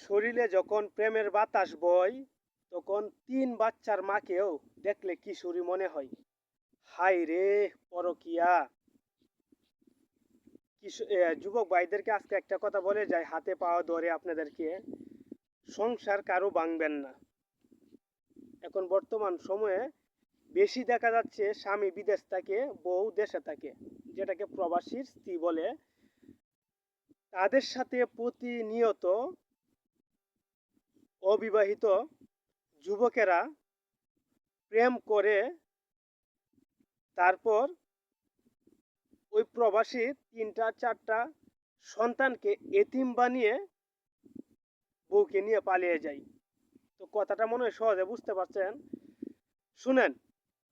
শরীরে যখন প্রেমের বাতাস বয় তখন ৩ বাচ্চার মাকেও দেখলে কিশোরী মনে হয়। হায় রে পরকিয়া! যুবক ভাইদেরকে আজকে একটা কথা বলে যাই, হাতে পাওয়া ধরে আপনাদেরকে, সংসার কারো ভাঙবেন না। এখন বর্তমান সময়ে বেশি দেখা যাচ্ছে স্বামী বিদেশ থাকে, বউ দেশে থাকে, যেটাকে প্রবাসীর স্ত্রী বলে। তাদের সাথে প্রতিনিয়ত অবিবাহিত যুবকেরা প্রেম করে, তারপর ওই প্রবাসী ৩টা ৪টা সন্তানকে এতিম বানিয়ে বউকে নিয়ে পালিয়ে যায়। তো কথাটা মনে হয় সহজে বুঝতে পারছেন। শুনেন,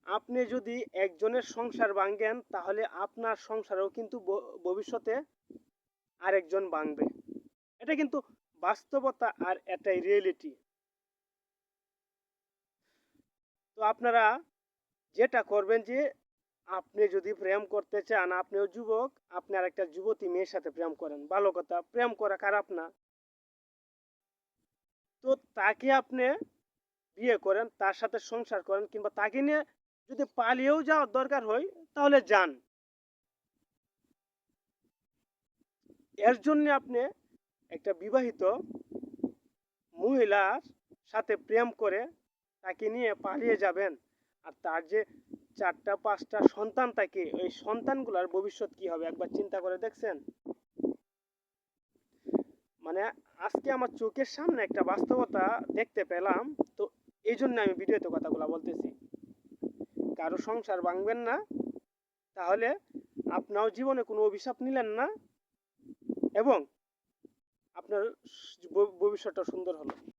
আপনি যদি একজনের সংসার ভাঙেন তাহলে আপনার সংসারেও কিন্তু ভবিষ্যতে আরেকজন ভাঙবে। এটা কিন্তু বাস্তবতা, আর এটাই রিয়েলিটি। তো আপনারা যেটা করবেন যে, আপনি যদি প্রেম করতে চান, আপনিও যুবক, আপনি আর একটা যুবতী মেয়ের সাথে প্রেম করেন, ভালো কথা, প্রেম করা খারাপ না। তো তাকে আপনি বিয়ে করেন, তার সাথে সংসার করেন, কিংবা তাকে নিয়ে যদি পালিয়েও যাওয়ার দরকার হয় তাহলে যান। এর জন্য আপনি একটা বিবাহিত মহিলার সাথে প্রেম করে তাকে নিয়ে পালিয়ে যাবেন, আর তার যে ৪টা ৫টা সন্তান থাকে, ওই সন্তানগুলোর ভবিষ্যৎ কি হবে একবার চিন্তা করে দেখছেন? মানে আজকে আমার চোখের সামনে একটা বাস্তবতা দেখতে পেলাম। তো এই জন্য আমি ভিডিওতে কথাগুলো বলতেছি। কারো সংসার ভাঙবেন না, তাহলে আপনাও জীবনে কোনো অভিশাপ নিলেন না, এবং আপনার ভবিষ্যৎটা সুন্দর হলো।